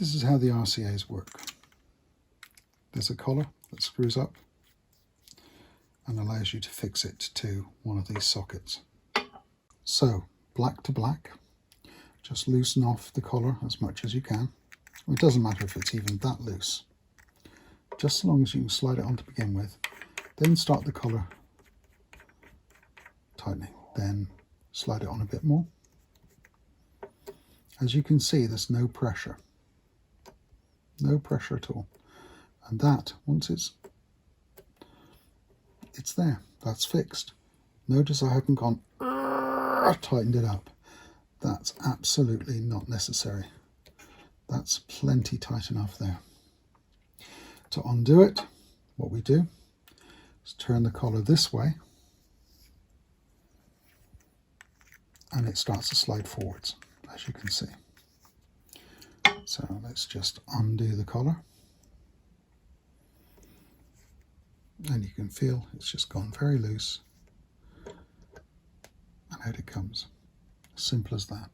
This is how the RCAs work. There's a collar that screws up and allows you to fix it to one of these sockets. So, black to black, just loosen off the collar as much as you can. It doesn't matter if it's even that loose, just as long as you can slide it on to begin with. Then start the collar tightening, then slide it on a bit more. As you can see, there's no pressure at all. And that, once it's there, that's fixed. Notice I haven't gone tightened it up. That's absolutely not necessary. That's plenty tight enough there. To undo it, what we do is turn the collar this way and it starts to slide forwards, as you can see. So let's just undo the collar. And you can feel it's just gone very loose. And out it comes. Simple as that.